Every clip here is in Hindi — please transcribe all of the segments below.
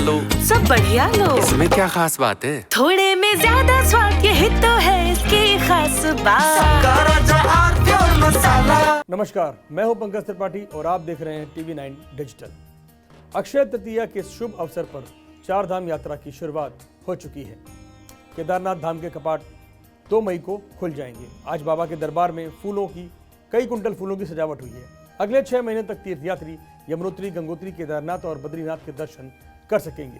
लो, सब बढ़िया लो। इसमें क्या खास बात है? थोड़े में ज्यादा स्वाद, यही तो है इसकी खास बात। नमस्कार, मैं हूं पंकज त्रिपाठी और आप देख रहे हैं TV9 डिजिटल। अक्षय तृतीया के शुभ अवसर पर चार धाम यात्रा की शुरुआत हो चुकी है। केदारनाथ धाम के कपाट 2 मई को खुल जाएंगे। आज बाबा के दरबार में फूलों की कई कुंटल फूलों की सजावट हुई है। अगले 6 महीने तक तीर्थयात्री यमुनोत्री, गंगोत्री, केदारनाथ और बद्रीनाथ के दर्शन कर सकेंगे।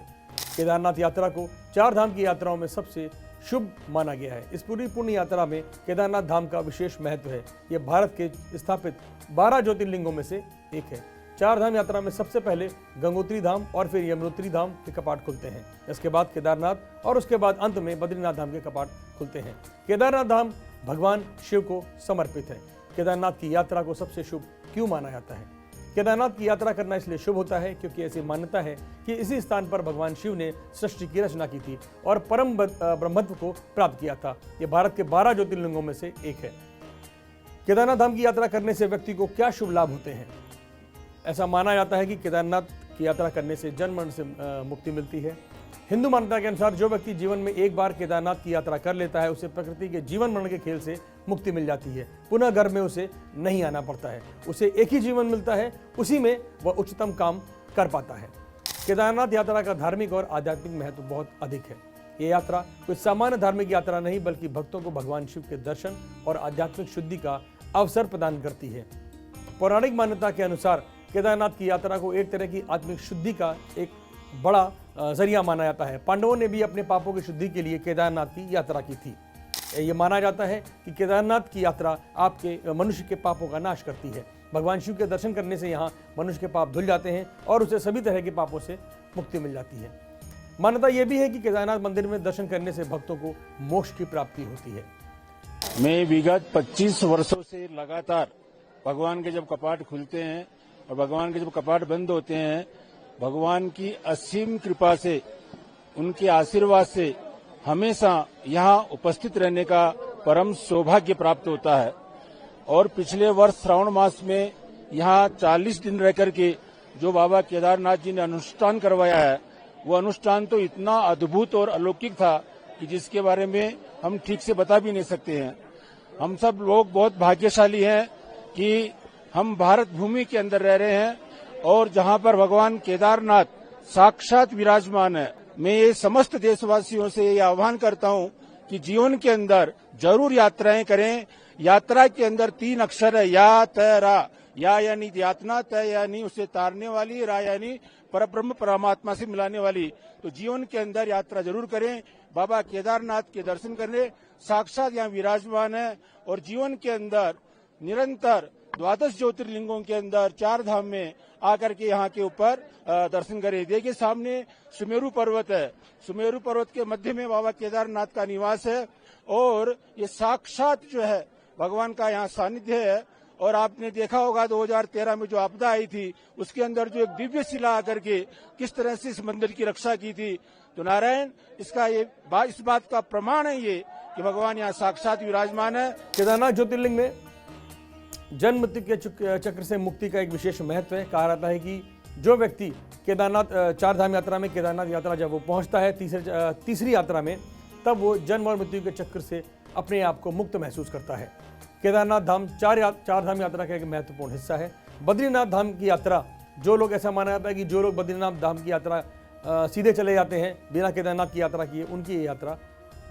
केदारनाथ यात्रा को चार धाम की यात्राओं में सबसे शुभ माना गया है। इस पूरी पुण्य यात्रा में केदारनाथ धाम का विशेष महत्व है। यह भारत के स्थापित 12 ज्योतिर्लिंगों में से एक है। चार धाम यात्रा में सबसे पहले गंगोत्री धाम और फिर यमुनोत्री धाम के कपाट खुलते हैं। इसके बाद केदारनाथ और उसके बाद अंत में बद्रीनाथ धाम के कपाट खुलते हैं। केदारनाथ धाम भगवान शिव को समर्पित है। केदारनाथ की यात्रा को सबसे शुभ क्यों माना जाता है? केदारनाथ की यात्रा करना इसलिए शुभ होता है क्योंकि ऐसी मान्यता है कि इसी स्थान पर भगवान शिव ने सृष्टि की रचना की थी और परम ब्रह्मत्व को प्राप्त किया था। यह भारत के 12 ज्योतिर्लिंगों में से एक है। केदारनाथ धाम की यात्रा करने से व्यक्ति को क्या शुभ लाभ होते हैं? ऐसा माना जाता है कि केदारनाथ की यात्रा करने से जन्म मरण से मुक्ति मिलती है। हिंदू मान्यता के अनुसार जो व्यक्ति जीवन में एक बार केदारनाथ की यात्रा कर लेता है, उसे प्रकृति के जीवन मरण के खेल से मुक्ति मिल जाती है। पुनः घर में उसे नहीं आना पड़ता है। उसे एक ही जीवन मिलता है, उसी में वह उच्चतम काम कर पाता है। केदारनाथ यात्रा का धार्मिक और आध्यात्मिक महत्व बहुत अधिक है। ये यात्रा कोई सामान्य धार्मिक यात्रा नहीं, बल्कि भक्तों को भगवान शिव के दर्शन और आध्यात्मिक शुद्धि का अवसर प्रदान करती है। पौराणिक मान्यता के अनुसार केदारनाथ की यात्रा को एक तरह की आत्मिक शुद्धि का एक बड़ा जरिया माना जाता है। पांडवों ने भी अपने पापों की शुद्धि के लिए केदारनाथ की यात्रा की थी। ये माना जाता है कि केदारनाथ की यात्रा आपके मनुष्य के पापों का नाश करती है। भगवान शिव के दर्शन करने से यहाँ मनुष्य के पाप धुल जाते हैं और उसे सभी तरह के पापों से मुक्ति मिल जाती है। मान्यता यह भी है कि केदारनाथ मंदिर में दर्शन करने से भक्तों को मोक्ष की प्राप्ति होती है। मैं विगत 25 वर्षों से लगातार भगवान के जब कपाट खुलते हैं और भगवान के जब कपाट बंद होते हैं, भगवान की असीम कृपा से, उनके आशीर्वाद से हमेशा यहाँ उपस्थित रहने का परम सौभाग्य प्राप्त होता है। और पिछले वर्ष श्रावण मास में यहाँ 40 दिन रह करके जो बाबा केदारनाथ जी ने अनुष्ठान करवाया है, वो अनुष्ठान तो इतना अद्भुत और अलौकिक था कि जिसके बारे में हम ठीक से बता भी नहीं सकते हैं। हम सब लोग बहुत भाग्यशाली हैं कि हम भारत भूमि के अंदर रह रहे हैं और जहां पर भगवान केदारनाथ साक्षात विराजमान है। मैं ये समस्त देशवासियों से ये आह्वान करता हूं कि जीवन के अंदर जरूर यात्राएं करें। यात्रा के अंदर 3 अक्षर है, या तय रा। या यानी यातना, तय यानी उसे तारने वाली, रा यानी परब्रह्म परमात्मा से मिलाने वाली। तो जीवन के अंदर यात्रा जरूर करें। बाबा केदारनाथ के दर्शन करने साक्षात यहाँ विराजमान है और जीवन के अंदर निरंतर 12 ज्योतिर्लिंगों के अंदर 4 धाम में आकर के यहाँ के ऊपर दर्शन करें। देखिए सामने सुमेरु पर्वत है। सुमेरु पर्वत के मध्य में बाबा केदारनाथ का निवास है और ये साक्षात जो है भगवान का यहाँ सानिध्य है। और आपने देखा होगा 2013 में जो आपदा आई थी, उसके अंदर जो एक दिव्य शिला आकर के किस तरह से इस मंदिर की रक्षा की थी। तो नारायण इसका इस बात का प्रमाण है ये कि भगवान यहाँ साक्षात विराजमान है। केदारनाथ ज्योतिर्लिंग में जन्म मृत्यु के चक्र से मुक्ति का एक विशेष महत्व है। कहा जाता है कि जो व्यक्ति केदारनाथ चार धाम यात्रा में केदारनाथ यात्रा जब वो पहुंचता है तीसरी यात्रा में, तब वो जन्म और मृत्यु के चक्र से अपने आप को मुक्त महसूस करता है। केदारनाथ धाम चार धाम यात्रा का एक महत्वपूर्ण हिस्सा है। बद्रीनाथ धाम की यात्रा, जो लोग ऐसा माना जाता है कि जो लोग बद्रीनाथ धाम की यात्रा सीधे चले जाते हैं बिना केदारनाथ की यात्रा किए, उनकी ये यात्रा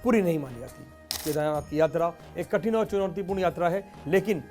पूरी नहीं मानी जाती। केदारनाथ की यात्रा एक कठिन और चुनौतीपूर्ण यात्रा है, लेकिन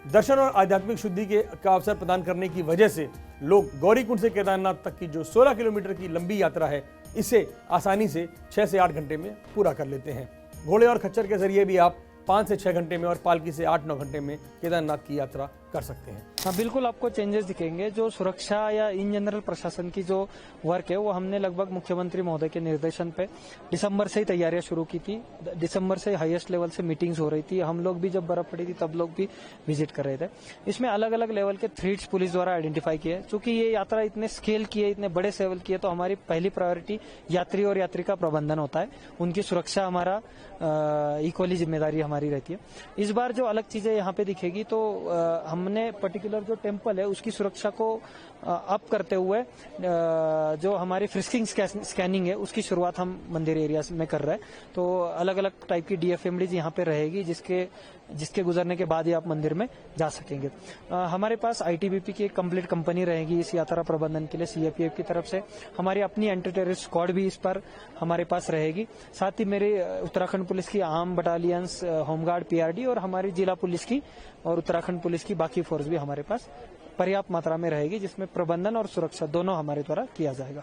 दर्शन और आध्यात्मिक शुद्धि का अवसर प्रदान करने की वजह से लोग गौरीकुंड से केदारनाथ तक की जो 16 किलोमीटर की लंबी यात्रा है, इसे आसानी से 6 से 8 घंटे में पूरा कर लेते हैं। घोड़े और खच्चर के जरिए भी आप 5 से 6 घंटे में और पालकी से 8-9 घंटे में केदारनाथ की यात्रा कर सकते हैं। हाँ, बिल्कुल आपको चेंजेस दिखेंगे। जो सुरक्षा या इन जनरल प्रशासन की जो वर्क है, वो हमने लगभग मुख्यमंत्री महोदय के निर्देशन पे दिसंबर से ही तैयारियां शुरू की थी। दिसंबर से हाईएस्ट लेवल से मीटिंग्स हो रही थी। हम लोग भी जब बर्फ पड़ी थी तब लोग भी विजिट कर रहे थे। इसमें अलग अलग लेवल के थ्रेट्स पुलिस द्वारा आइडेंटिफाई किए। चूंकि ये यात्रा इतने स्केल की है, इतने बड़े लेवल की है, तो हमारी पहली प्रायोरिटी यात्री और यात्री का प्रबंधन होता है। उनकी सुरक्षा हमारा इक्वली जिम्मेदारी हमारी रहती है। इस बार जो अलग चीजें यहाँ पे दिखेगी, तो हम हमने पर्टिकुलर जो टेम्पल है उसकी सुरक्षा को अप करते हुए जो हमारी फ्रिस्किंग स्कैनिंग है उसकी शुरुआत हम मंदिर एरिया में कर रहे हैं। तो अलग अलग टाइप की डीएफएमडीज यहाँ पे रहेगी जिसके गुजरने के बाद ही आप मंदिर में जा सकेंगे। हमारे पास आईटीबीपी की एक कंप्लीट कंपनी रहेगी इस यात्रा प्रबंधन के लिए सीएपीएफ की तरफ से। हमारी अपनी एंटी टेररिस्ट स्क्वाड भी इस पर हमारे पास रहेगी। साथ ही मेरे उत्तराखंड पुलिस की आर्म बटालियंस, होमगार्ड, पीआरडी और हमारी जिला पुलिस की और उत्तराखंड पुलिस की बाकी फोर्स भी हमारे पास पर्याप्त मात्रा में रहेगी, जिसमें प्रबंधन और सुरक्षा दोनों हमारे द्वारा किया जाएगा।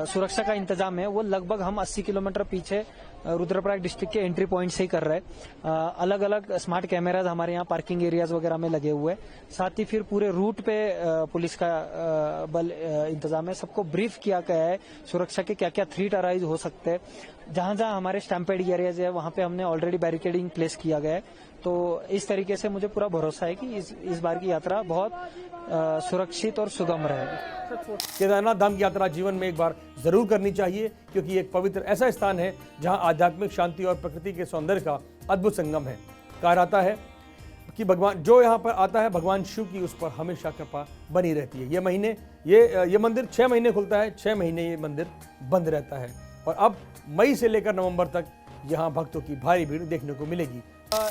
सुरक्षा का इंतजाम है वो लगभग हम 80 किलोमीटर पीछे रुद्रप्रयाग डिस्ट्रिक्ट के एंट्री पॉइंट से ही कर रहे हैं। अलग अलग स्मार्ट कैमराज हमारे यहाँ पार्किंग एरियाज वगैरह में लगे हुए हैं। साथ ही फिर पूरे रूट पे पुलिस का बल इंतजाम है। सबको ब्रीफ किया गया है सुरक्षा के क्या क्या थ्रेट अराइज हो सकते हैं। जहां जहां हमारे स्टैम्पेड एरियाज है वहां पे हमने ऑलरेडी बैरिकेडिंग प्लेस किया गया है। तो इस तरीके से मुझे पूरा भरोसा है कि इस बार की यात्रा बहुत सुरक्षित और सुगम रहेगी। केदारनाथ धाम की यात्रा जीवन में एक बार जरूर करनी चाहिए, क्योंकि एक पवित्र ऐसा स्थान है जहां आध्यात्मिक शांति और प्रकृति के सौंदर्य का अद्भुत संगम है। कहा जाता है कि भगवान जो यहाँ पर आता है भगवान शिव की उस पर हमेशा कृपा बनी रहती है। ये मंदिर 6 महीने खुलता है, 6 महीने ये मंदिर बंद रहता है और अब मई से लेकर नवंबर तक यहाँ भक्तों की भारी भीड़ देखने को मिलेगी।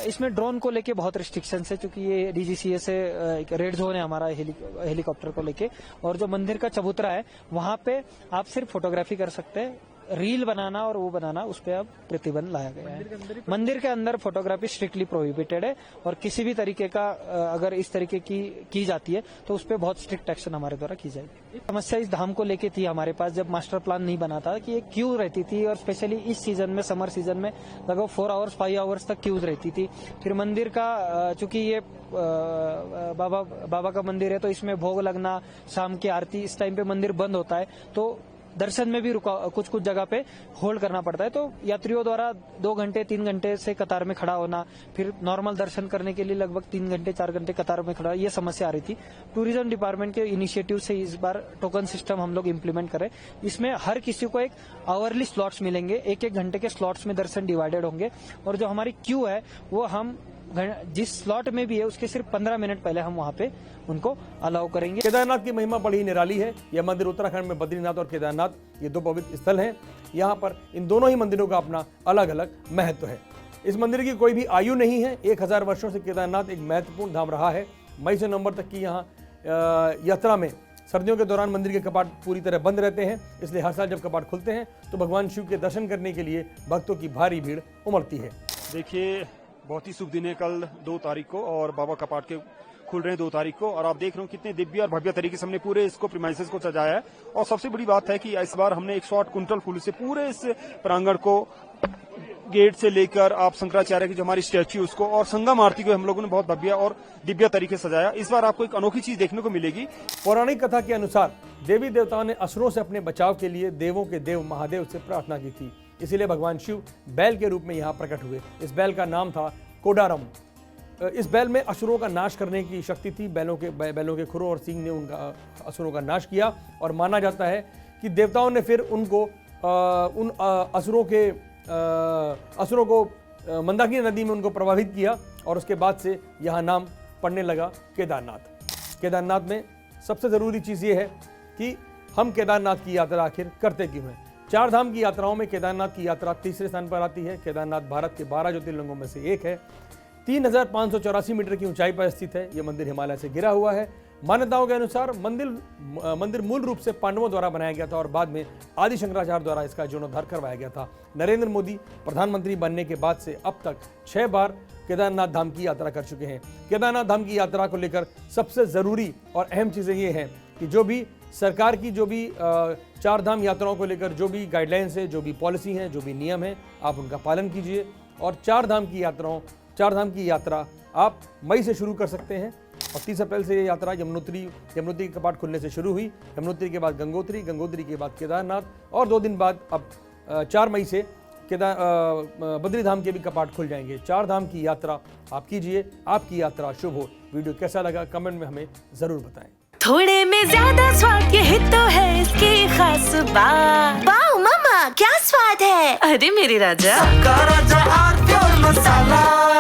इसमें ड्रोन को लेके बहुत रिस्ट्रिक्शंस है, क्योंकि ये डीजीसीए से एक रेड जोन है हमारा हेलीकॉप्टर को लेके। और जो मंदिर का चबूतरा है वहां पे आप सिर्फ फोटोग्राफी कर सकते हैं, रील बनाना और वो बनाना उस पर अब प्रतिबंध लाया गया है। मंदिर के अंदर फोटोग्राफी स्ट्रिक्टली प्रोहिबिटेड है और किसी भी तरीके का अगर इस तरीके की जाती है तो उस पर बहुत स्ट्रिक्ट एक्शन हमारे द्वारा की जाएगी। समस्या इस धाम को लेके थी हमारे पास जब मास्टर प्लान नहीं बना था कि एक क्यू रहती थी, और स्पेशली इस सीजन में, समर सीजन में लगभग 4 आवर्स 5 आवर्स तक क्यूज रहती थी। फिर मंदिर का चूंकि ये बाबा का मंदिर है तो इसमें भोग लगना, शाम की आरती, इस टाइम पे मंदिर बंद होता है तो दर्शन में भी कुछ जगह पे होल्ड करना पड़ता है। तो यात्रियों द्वारा 2 घंटे 3 घंटे से कतार में खड़ा होना, फिर नॉर्मल दर्शन करने के लिए लगभग 3 घंटे 4 घंटे कतार में खड़ा, ये समस्या आ रही थी। टूरिज्म डिपार्टमेंट के इनिशिएटिव से इस बार टोकन सिस्टम हम लोग इम्प्लीमेंट करें। इसमें हर किसी को एक आवरली स्लॉट्स मिलेंगे, 1-1 घंटे के स्लॉट्स में दर्शन डिवाइडेड होंगे। और जो हमारी क्यू है वो हम जिस स्लॉट में भी है उसके सिर्फ 15 मिनट पहले हम वहां पे उनको अलाउ करेंगे। केदारनाथ की महिमा बड़ी निराली है। यह मंदिर उत्तराखंड में बद्रीनाथ और केदारनाथ ये 2 पवित्र स्थल हैं। यहाँ पर इन दोनों ही मंदिरों का अपना अलग अलग महत्व है। इस मंदिर की कोई भी आयु नहीं है। 1000 वर्षों से केदारनाथ एक महत्वपूर्ण धाम रहा है। मई से नवंबर तक की यहाँ यात्रा में सर्दियों के दौरान मंदिर के कपाट पूरी तरह बंद रहते हैं, इसलिए हर साल जब कपाट खुलते हैं तो भगवान शिव के दर्शन करने के लिए भक्तों की भारी भीड़ उमड़ती है। देखिए, बहुत ही शुभ दिन है कल 2 तारीख को और बाबा कपाट के खुल रहे हैं 2 तारीख को, और आप देख रहे हो कितने दिव्य और भव्य तरीके से हमने पूरे इसको प्रीमाइसेस को सजाया है। और सबसे बड़ी बात है कि इस बार हमने 108 कुंटल फूल से पूरे इस प्रांगण को, गेट से लेकर आप शंकराचार्य की जो हमारी स्टैच्यू उसको और संगम आरती को हम लोगों ने बहुत भव्य और दिव्य तरीके से सजाया। इस बार आपको एक अनोखी चीज देखने को मिलेगी। पौराणिक कथा के अनुसार देवी देवताओं ने असुरों से अपने बचाव के लिए देवों के देव महादेव से प्रार्थना की थी, इसीलिए भगवान शिव बैल के रूप में यहाँ प्रकट हुए। इस बैल का नाम था कोडारम। इस बैल में असुरों का नाश करने की शक्ति थी। बैलों के खुरों और सींग ने उनका असुरों का नाश किया, और माना जाता है कि देवताओं ने फिर उनको उन असुरों को मंदाकिनी नदी में उनको प्रभावित किया, और उसके बाद से यहाँ नाम पड़ने लगा केदारनाथ। केदारनाथ में सबसे ज़रूरी चीज़ ये है कि हम केदारनाथ की यात्रा आखिर करते क्यों हैं। 4 धाम की यात्राओं में केदारनाथ की यात्रा तीसरे स्थान पर आती है। केदारनाथ भारत के 12 ज्योतिर्लिंगों में से एक है। 3584 मीटर की ऊंचाई पर स्थित है। यह मंदिर हिमालय से घिरा हुआ है। मान्यताओं के अनुसार मंदिर मूल रूप से पांडवों द्वारा बनाया गया था और बाद में आदि शंकराचार्य द्वारा इसका जीर्णोद्धार करवाया गया था। नरेंद्र मोदी प्रधानमंत्री बनने के बाद से अब तक 6 बार केदारनाथ धाम की यात्रा कर चुके हैं। केदारनाथ धाम की यात्रा को लेकर सबसे ज़रूरी और अहम चीज़ें ये हैं कि जो भी सरकार की 4 धाम यात्राओं को लेकर जो भी गाइडलाइंस है, जो भी पॉलिसी हैं, जो भी नियम हैं, आप उनका पालन कीजिए। और 4 धाम की यात्रा आप मई से शुरू कर सकते हैं, और 30 अप्रैल से ये यात्रा यमुनोत्री के कपाट खुलने से शुरू हुई। यमुनोत्री के बाद गंगोत्री के बाद केदारनाथ, और 2 दिन बाद अब 4 मई से बद्री धाम के भी कपाट खुल जाएंगे। 4 धाम की यात्रा आप कीजिए, आपकी यात्रा शुभ हो। वीडियो कैसा लगा कमेंट में हमें ज़रूर बताएं। थोड़े में ज्यादा स्वाद, यही तो है इसकी खास बात। वाओ मम्मा, क्या स्वाद है। अरे मेरे राजा, सबका राजा आरती और मसाला।